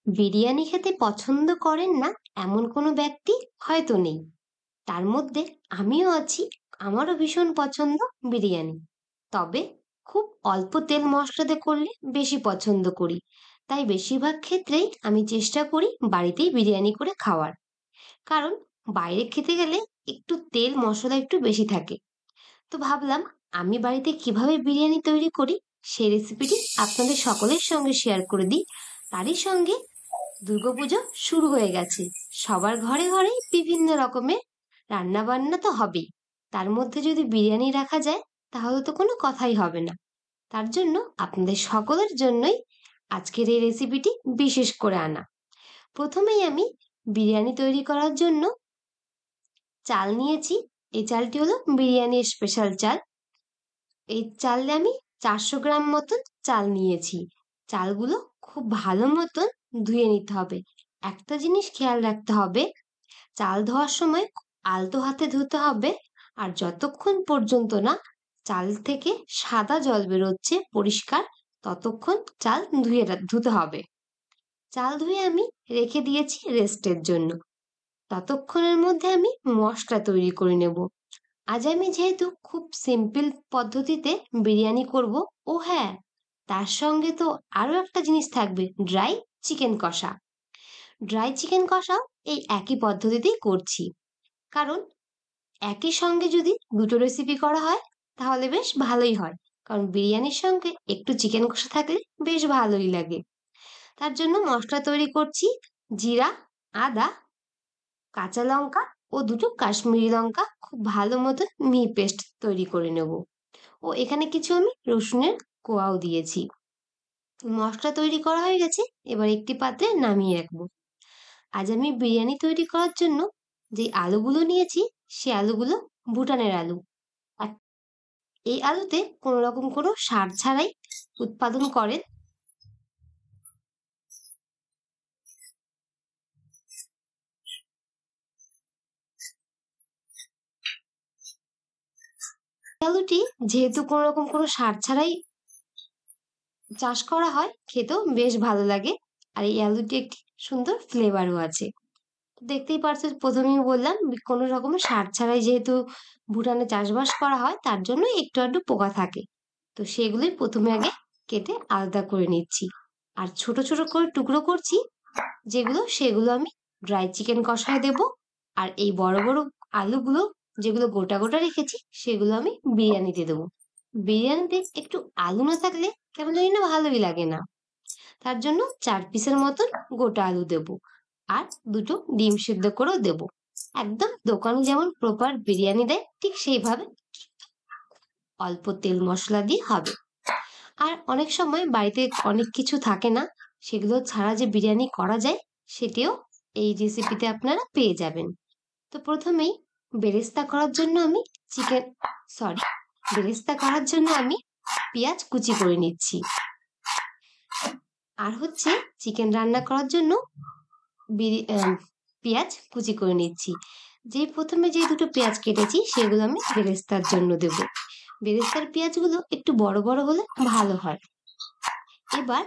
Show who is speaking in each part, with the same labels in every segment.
Speaker 1: বিরিয়ানি খেতে পছন্দ করেন না এমন কোনো ব্যক্তি হয়তো নেই। তার মধ্যে আমিও আছি। আমারও ভীষণ পছন্দ বিরিয়ানি। তবে খুব অল্প তেল মশলাতে করলে বেশি পছন্দ করি। তাই বেশিরভাগ ক্ষেত্রেই আমি চেষ্টা করি বাড়িতেই বিরিয়ানি করে খাওয়ার। কারণ বাইরে খেতে গেলে একটু তেল মশলা একটু বেশি থাকে। তো ভাবলাম আমি বাড়িতে কিভাবে বিরিয়ানি তৈরি করি সেই রেসিপিটি আপনাদের সকলের সঙ্গে শেয়ার করে দিই। তারই সঙ্গে দুর্গাপুজো শুরু হয়ে গেছে। সবার ঘরে ঘরেই বিভিন্ন রকমের রান্না বান্না তো হবেই। তার মধ্যে যদি বিরিয়ানি রাখা যায় তাহলে তো কোনো কথাই হবে না। তার জন্য আপনাদের সকলের জন্যই আজকের এই রেসিপিটি বিশেষ করে আনা। প্রথমেই আমি বিরিয়ানি তৈরি করার জন্য চাল নিয়েছি। এই চালটি হলো বিরিয়ানির স্পেশাল চাল। এই চালে আমি 400 গ্রাম মতন চাল নিয়েছি। চালগুলো খুব ভালো মতন ধুয়ে নিতে হবে। একটা জিনিস খেয়াল রাখতে হবে, চাল ধোয়ার সময় আলতো হাতে ধুতে হবে। আর যতক্ষণ পর্যন্ত না চাল থেকে সাদা জল বেরোচ্ছে পরিষ্কার, ততক্ষণ চাল ধুতে হবে। চাল ধুয়ে আমি রেখে দিয়েছি রেস্টের জন্য। ততক্ষণের মধ্যে আমি মশলা তৈরি করে নেব। আজ আমি যেহেতু খুব সিম্পল পদ্ধতিতে বিরিয়ানি করব, ও হ্যাঁ, তার সঙ্গে তো আরো একটা জিনিস থাকবে, ড্রাই চিকেন কষা। ড্রাই চিকেন কষাও এই একই পদ্ধতিতেই করছি। কারণ একই সঙ্গে যদি দুটো রেসিপি করা হয় তাহলে বেশ ভালোই হয়। কারণ বিরিয়ানির সঙ্গে একটু চিকেন কষা থাকলে বেশ ভালোই লাগে। তার জন্য মশলা তৈরি করছি। জিরা, আদা, কাঁচা লঙ্কা ও দুটো কাশ্মীরি লঙ্কা খুব ভালো মতন মিহি পেস্ট তৈরি করে নেব। ও এখানে কিছু আমি রসুনের কোয়াও দিয়েছি। মশলা তৈরি করা হয়ে গেছে, এবার একটি পাত্রে নামিয়ে রাখবো। আজ আমি বিরিয়ানি তৈরি করার জন্য যে আলুগুলো নিয়েছি সে আলুগুলো ভুটানের আলু। আর এই আলুতে কোনো রকম কোনো সার ছাড়াই উৎপাদন করেন। আলুটি যেহেতু কোনো রকম কোনো সার ছাড়াই চাষ করা হয়, খেতেও বেশ ভালো লাগে। আর এই আলুটি একটি সুন্দর ফ্লেভারও আছে। দেখতেই পারছো, প্রথমেই বললাম কোনো রকমের সার ছাড়াই যেহেতু ভুটানে চাষবাস করা হয় তার জন্য একটু আধটু পোকা থাকে। তো সেগুলোই প্রথমে আগে কেটে আলাদা করে নিচ্ছি। আর ছোট ছোট করে টুকরো করছি যেগুলো, সেগুলো আমি ড্রাই চিকেন কষায় দেব। আর এই বড় বড় আলুগুলো যেগুলো গোটা গোটা রেখেছি সেগুলো আমি বিরিয়ানিতে দেবো। বিরিয়ানিতে একটু আলু না থাকলে কেমন জানি না ভালোই লাগে না। তার জন্য 4 পিসের মতন গোটা আলু দেব। আর দুটো ডিম সিদ্ধ করেও দেব। একদম দোকানে যেমন প্রপার বিরিয়ানি দেয় ঠিক সেইভাবে, অল্প তেল মশলা দিয়ে হবে। আর অনেক সময় বাড়িতে অনেক কিছু থাকে না, সেগুলো ছাড়া যে বিরিয়ানি করা যায় সেটিও এই রেসিপিতে আপনারা পেয়ে যাবেন। তো প্রথমেই বেরেস্তা করার জন্য আমি চিকেন সরি বেরেস্তা করার জন্য আমি পেঁয়াজ কুচি করে নিচ্ছি। আর হচ্ছে চিকেন রান্না করার জন্য পেঁয়াজ কুচি করে নিচ্ছি। প্রথমে যে দুটো পেঁয়াজ কেটেছি সেগুলো আমি বেরেস্তার জন্য দেব। বেরেস্তার পেঁয়াজগুলো একটু বড় বড় হলে ভালো হয়। এবার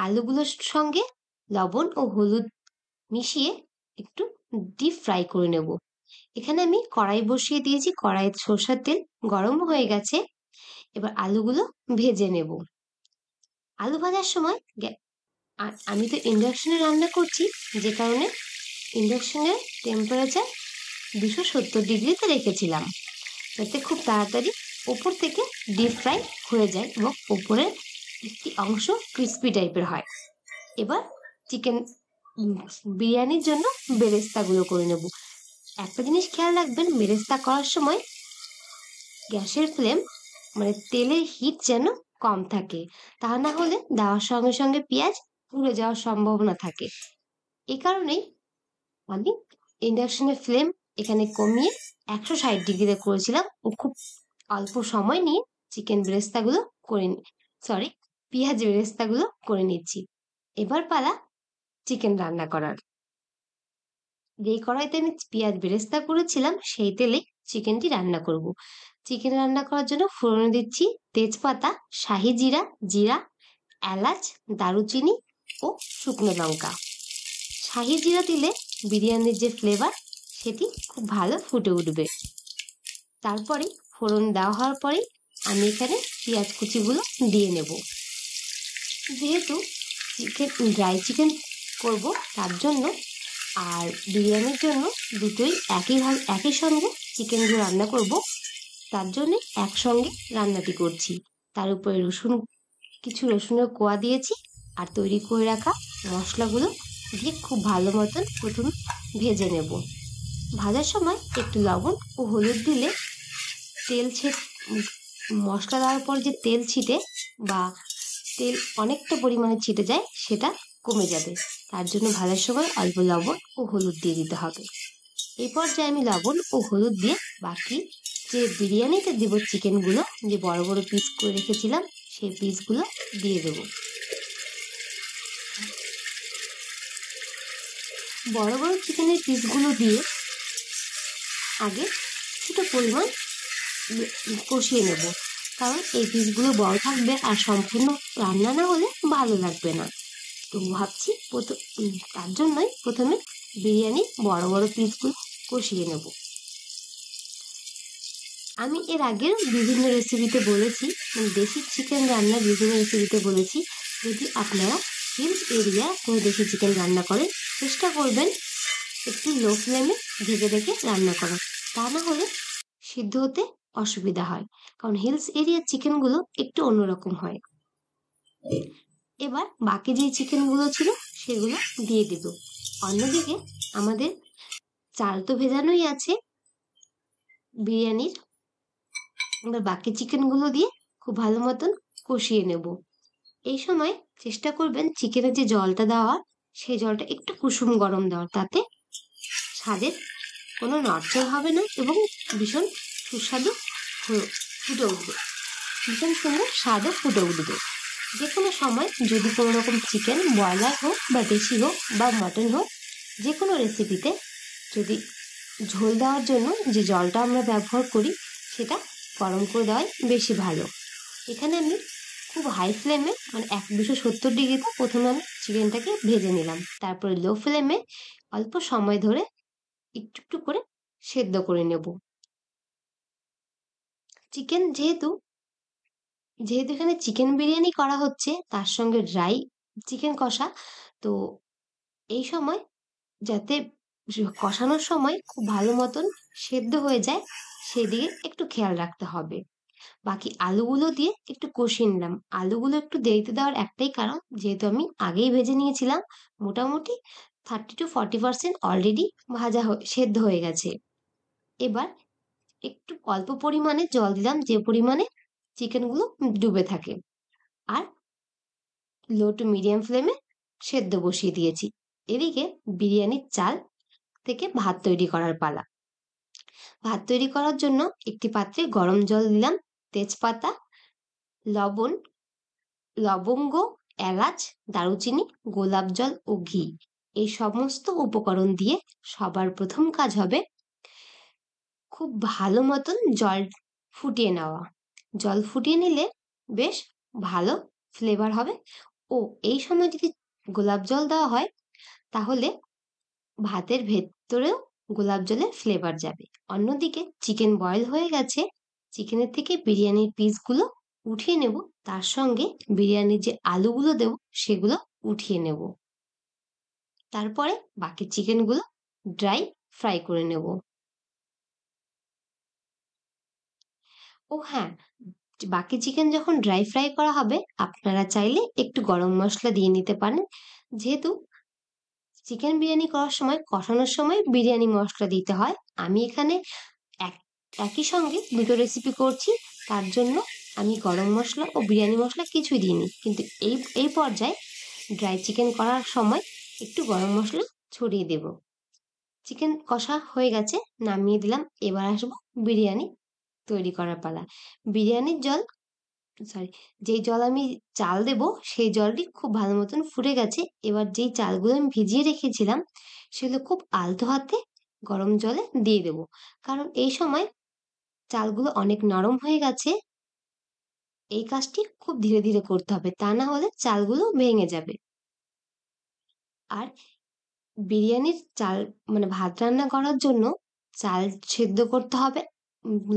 Speaker 1: আলুগুলোর সঙ্গে লবণ ও হলুদ মিশিয়ে একটু ডিপ ফ্রাই করে নেব। এখানে আমি কড়াই বসিয়ে দিয়েছি, কড়াইয়ে সরষের তেল গরম হয়ে গেছে। এবার আলুগুলো ভেজে নেব। আলু ভাজার সময় আর আমি তো ইন্ডাকশনে রান্না করছি, যে কারণে ইন্ডাকশনের টেম্পারেচার 270 ডিগ্রিতে রেখেছিলাম, যাতে খুব তাড়াতাড়ি ওপর থেকে ডিপ ফ্রাই হয়ে যায় এবং ওপরের একটি অংশ ক্রিস্পি টাইপের হয়। এবার চিকেন বিরিয়ানির জন্য বেরেস্তাগুলো করে নেব। একটা জিনিস খেয়াল রাখবেন, বেরেস্তা করার সময় গ্যাসের ফ্লেম মানে তেলের হিট যেন কম থাকে, তা না হলে দেওয়ার সঙ্গে সঙ্গে পেঁয়াজ পুড়ে যাওয়ার সম্ভাবনা থাকে। এই কারণেই আমি ইন্ডাকশনের ফ্লেম এখানে কমিয়ে 160 ডিগ্রিতে করেছিলাম ও খুব অল্প সময় নিয়ে চিকেন বেরেস্তাগুলো করে সরি পেঁয়াজ বেরেস্তাগুলো করে নিচ্ছি। এবার পালা চিকেন রান্না করার। যেই কড়াইতে আমি পেঁয়াজ বেরেস্তা করেছিলাম সেই তেলে চিকেনটি রান্না করব। চিকেন রান্না করার জন্য ফোড়নে দিচ্ছি তেজপাতা, শাহি জিরা, জিরা, এলাচ, দারুচিনি ও শুকনো লঙ্কা। শাহি জিরা দিলে বিরিয়ানির যে ফ্লেভার সেটি খুব ভালো ফুটে উঠবে। তারপরে ফোড়ন দেওয়া হওয়ার পরেই আমি এখানে পেঁয়াজ কুচিগুলো দিয়ে নেব। যেহেতু ড্রাই চিকেন করব তার জন্য আর বিরিয়ানির জন্য দুটোই একই সঙ্গে চিকেনগুলো রান্না করব, তার জন্যে একসঙ্গে রান্নাটি করছি। তার উপরে কিছু রসুনের কোয়া দিয়েছি আর তৈরি করে রাখা মশলাগুলো দিয়ে খুব ভালো মতন প্রথমে ভেজে নেব। ভাজার সময় একটু লবণ ও হলুদ দিলে মশলা দেওয়ার পর যে তেল ছিটে বা তেল অনেকটা পরিমাণে ছিটে যায় সেটা কমে যাবে, তার জন্য ভাজার সময় অল্প লবণ ও হলুদ দিয়ে দিতে হবে। এই পর্যায়ে আমি লবণ ও হলুদ দিয়ে বাকি যে বিরিয়ানিতে দেব চিকেনগুলো, যে বড় বড় পিস করে রেখেছিলাম সেই পিসগুলো দিয়ে দেব। বড় বড় চিকেনের পিসগুলো দিয়ে আগে ছোট পরিমাণ কষিয়ে নেব, কারণ এই পিসগুলো বড় থাকবে আর সম্পূর্ণ রান্না না হলে ভালো লাগবে না। তো ভাবছি তার জন্যই প্রথমে বিরিয়ানি বড় বড় পিসগুলো কষিয়ে নেব। আমি এর আগের বিভিন্ন রেসিপিতে বলেছি, দেশি চিকেন রান্নার বিভিন্ন রেসিপিতে বলেছি, যদি আপনারা হিলস এরিয়া কোনো দেশি চিকেন রান্না করেন চেষ্টা করবেন একটু লো ফ্লেমে ঢেকে ঢেকে রান্না করা, তা না হলে সিদ্ধ হতে অসুবিধা হয়, কারণ হিলস এরিয়ার চিকেনগুলো একটু অন্যরকম হয়। এবার বাকি যে চিকেনগুলো ছিল সেগুলো দিয়ে দেব। অন্যদিকে আমাদের চাল তো ভেজানোই আছে বিরিয়ানির, এবার বাকি চিকেনগুলো দিয়ে খুব ভালো মতন কষিয়ে নেব। এই সময় চেষ্টা করবেন চিকেনের যে জলটা দেওয়ার সেই জলটা একটু কুসুম গরম দেওয়ার, তাতে স্বাদের কোনো নড়চড় হবে না এবং ভীষণ সুস্বাদু ফুটে উঠবে, ভীষণ সুন্দর স্বাদও ফুটে উঠবে। যে কোনো সময় যদি কোনো রকম চিকেন ব্রয়লার হোক বা দেশি হোক বা মটন হোক, যে কোনো রেসিপিতে যদি ঝোল দেওয়ার জন্য যে জলটা আমরা ব্যবহার করি সেটা গরম করে দেওয়াই বেশি ভালো। এখানে আমি খুব হাই ফ্লেমে মানে 270 ডিগ্রিতে প্রথমে আমি চিকেনটাকে ভেজে নিলাম, তারপরে লো ফ্লেমে অল্প সময় ধরে একটু একটু করে সেদ্ধ করে নেব। চিকেন যেহেতু এখানে চিকেন বিরিয়ানি করা হচ্ছে তার সঙ্গে ড্রাই চিকেন কষা, তো এই সময় যাতে কষানোর সময় খুব ভালো মতন সেদ্ধ হয়ে যায় সেদিকে একটু খেয়াল রাখতে হবে। বাকি আলুগুলো দিয়ে একটু কষিয়ে নিলাম। আলুগুলো একটু দেরিতে দেওয়ার একটাই কারণ, যেহেতু আমি আগেই ভেজে নিয়েছিলাম, মোটামুটি 30-40% অলরেডি সেদ্ধ হয়ে গেছে। এবার একটু অল্প পরিমাণে জল দিলাম, যে পরিমাণে চিকেনগুলো ডুবে থাকে, আর লো টু মিডিয়াম ফ্লেমে সেদ্ধ বসিয়ে দিয়েছি। এদিকে বিরিয়ানির চাল থেকে ভাত তৈরি করার পালা। ভাত তৈরি করার জন্য একটি পাত্রে গরম জল দিলাম, তেজপাতা, লবণ, লবঙ্গ, এলাচ, দারুচিনি, গোলাপ জল ও ঘি, এই সমস্ত উপকরণ দিয়ে সবার প্রথম কাজ হবে খুব ভালো মতন জল ফুটিয়ে নেওয়া। জল ফুটিয়ে নিলে বেশ ভালো ফ্লেভার হবে, ও এই সময় যদি গোলাপ জল দেওয়া হয় তাহলে ভাতের ভেতরেও গোলাপ জলের ফ্লেভার যাবে। অন্যদিকে চিকেন বয়েল হয়ে গেছে, চিকেনের থেকে বিরিয়ানির পিসগুলো উঠিয়ে নেব, তার সঙ্গে বিরিয়ানির যে আলুগুলো দেব সেগুলো উঠিয়ে নেব, তারপরে বাকি চিকেনগুলো ড্রাই ফ্রাই করে নেব। ও হ্যাঁ, বাকি চিকেন যখন ড্রাই ফ্রাই করা হবে আপনারা চাইলে একটু গরম মশলা দিয়ে নিতে পারেন, যেহেতু চিকেন বিরিয়ানি করার সময় কষানোর সময় বিরিয়ানি মশলা দিতে হয়। আমি এখানে একই সঙ্গে দুটো রেসিপি করছি, তার জন্য আমি গরম মশলা ও বিরিয়ানি মশলা কিছুই দিইনি, কিন্তু এই পর্যায়ে ড্রাই চিকেন করার সময় একটু গরম মশলা ছড়িয়ে দেব। চিকেন কষা হয়ে গেছে, নামিয়ে দিলাম। এবার আসবো বিরিয়ানি তৈরি করার পালা। বিরিয়ানির জল যেই জল আমি চাল দেব সেই জলটি খুব ভালো মতন ফুটে গেছে। এবার যেই চালগুলো আমি ভিজিয়ে রেখেছিলাম সেগুলো খুব আলতো হাতে গরম জলে দিয়ে দেব, কারণ এই সময় চালগুলো অনেক নরম হয়ে গেছে। এই কাজটি খুব ধীরে ধীরে করতে হবে, তা না হলে চালগুলো ভেঙে যাবে। আর বিরিয়ানির চাল মানে ভাত রান্না করার জন্য চাল সেদ্ধ করতে হবে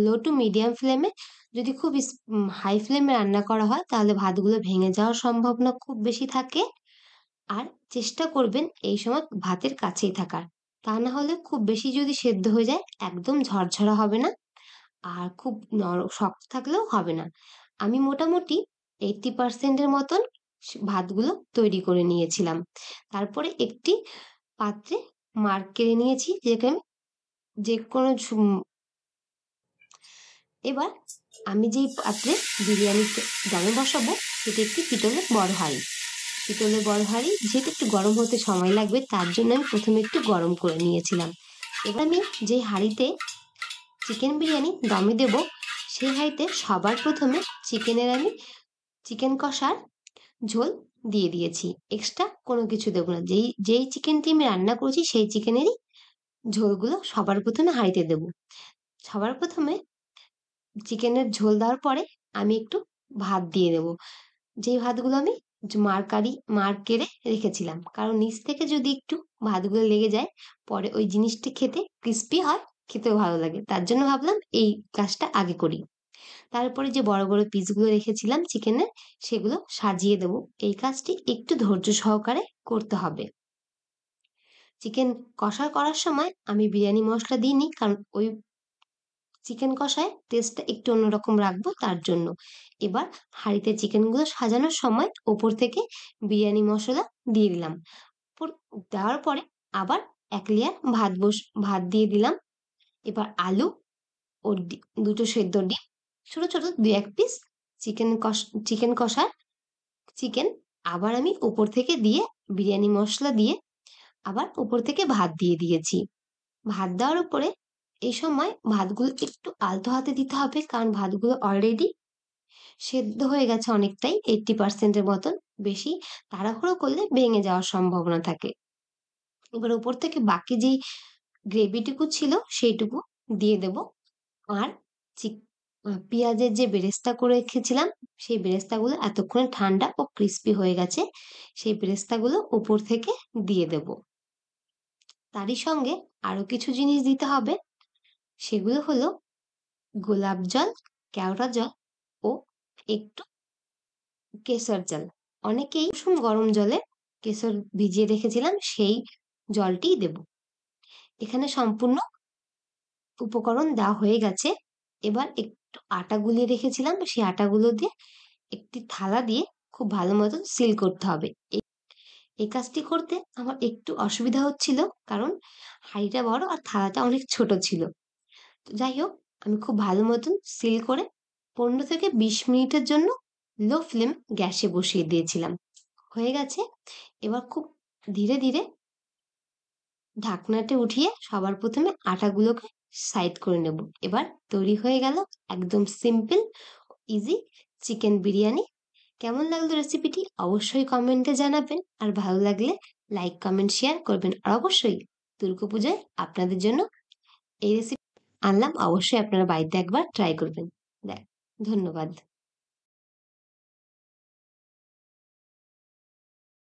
Speaker 1: লো টু মিডিয়াম ফ্লেমে। যদি খুব হাই ফ্লেমে রান্না করা হয় তাহলে ভাতগুলো ভেঙে যাওয়ার সম্ভাবনা খুব বেশি থাকে। আর চেষ্টা করবেন এই সময় ভাতের কাছেই থাকার, তা না হলে খুব বেশি যদি সেদ্ধ হয়ে যায় একদম ঝরঝরা হবে না, আর খুব শক্ত থাকলেও হবে না। আমি মোটামুটি 80% মতন ভাতগুলো তৈরি করে নিয়েছিলাম। তারপরে একটি পাত্রে মার্ক কেড়ে নিয়েছি, যেখানে আমি যে কোনো এবার আমি যেই পাত্রে বিরিয়ানি দমে বসাবো সেটা একটি পিতলের বড় হাঁড়ি। পিতলের বড় হাঁড়ি যেহেতু একটু গরম হতে সময় লাগবে, তার জন্য আমি প্রথমে একটু গরম করে নিয়েছিলাম। এবার আমি যে হাঁড়িতে চিকেন বিরিয়ানি দমে দেব সেই হাঁড়িতে সবার প্রথমে আমি চিকেন কষার ঝোল দিয়ে দিয়েছি। এক্সট্রা কোনো কিছু দেবো না, যেই যেই চিকেনটি আমি রান্না করেছি সেই চিকেনেরই ঝোলগুলো সবার প্রথমে হাঁড়িতে দেব। সবার প্রথমে চিকেনের ঝোল দেওয়ার পরে আমি একটু ভাত দিয়ে দেবো, যেই ভাতগুলো আমি মার কেড়ে রেখেছিলাম, কারণ নিচ থেকে যদি একটু ভাতগুলো লেগে যায় পরে ওই জিনিসটি খেতে ক্রিস্পি হয়, খেতেও ভালো লাগে, তার জন্য ভাবলাম এই কাজটা আগে করি। তারপরে যে বড় বড় পিসগুলো রেখেছিলাম চিকেনের সেগুলো সাজিয়ে দেবো। এই কাজটি একটু ধৈর্য সহকারে করতে হবে। চিকেন কষা করার সময় আমি বিরিয়ানি মশলা দিইনি, কারণ ওই চিকেন কষায় টেস্টটা একটু অন্যরকম রাখবো তার জন্য। এবার হাঁড়িতে চিকেনগুলো সাজানোর সময় ওপর থেকে বিরিয়ানি মশলা দিয়ে দিলাম। দেওয়ার পরে আবার এক লেয়ার ভাত দিয়ে দিলাম। এবার আলু ও দুটো সেদ্ধ ডিম, ছোট ছোট দু এক পিস চিকেন কষার চিকেন আবার আমি উপর থেকে দিয়ে বিরিয়ানি মশলা দিয়ে আবার উপর থেকে ভাত দিয়ে দিয়েছি। ভাত দেওয়ার উপরে এই সময় ভাতগুলো একটু আলতো হাতে দিতে হবে, কারণ ভাতগুলো অলরেডি সেদ্ধ হয়ে গেছে অনেকটাই, 80% মতন। বেশি তাড়াহুড়ো করলে ভেঙে যাওয়ার সম্ভাবনা থাকে। এবার উপর থেকে বাকি যেই গ্রেভিটুকু ছিল সেইটুকু দিয়ে দেব। আর পেঁয়াজের যে বেরেস্তা করে রেখেছিলাম সেই বেরেস্তাগুলো এতক্ষণে ঠান্ডা ও ক্রিস্পি হয়ে গেছে, সেই বেরেস্তাগুলো উপর থেকে দিয়ে দেব। তারই সঙ্গে আরো কিছু জিনিস দিতে হবে, সেগুলো হলো গোলাপ জল, কেওড়া জল ও একটু কেশর জল। অনেকেই কুসুম গরম জলে কেশর ভিজিয়ে রেখেছিলাম সেই জলটিই দেব। এখানে সম্পূর্ণ উপকরণ দেওয়া হয়ে গেছে। এবার একটু আটা গুলিয়ে রেখেছিলাম, সেই আটাগুলো দিয়ে একটি থালা দিয়ে খুব ভালো মতন সিল করতে হবে। এই কাজটি করতে আমার একটু অসুবিধা হচ্ছিল, কারণ হাঁড়িটা বড় আর থালাটা অনেক ছোট ছিল। যাই হোক, আমি খুব ভালো মতন সিল করে 15 থেকে 20 মিনিটের জন্য লো ফ্লেম গ্যাসে বসিয়ে দিয়েছিলাম। হয়ে গেছে। এবার খুব ধীরে ধীরে ঢাকনাটা উঠিয়ে সবার প্রথমে আটাগুলোকে সাইড করে নেব। এবার তৈরি হয়ে গেল একদম সিম্পল ইজি চিকেন বিরিয়ানি। কেমন লাগলো রেসিপিটি অবশ্যই কমেন্টে জানাবেন, আর ভালো লাগলে লাইক কমেন্ট শেয়ার করবেন। আর অবশ্যই দুর্গাপূজায় আপনাদের জন্য এই রেসিপি আনলাম, অবশ্যই আপনারা বাড়িতে একবার ট্রাই করবেন। দেখ, ধন্যবাদ।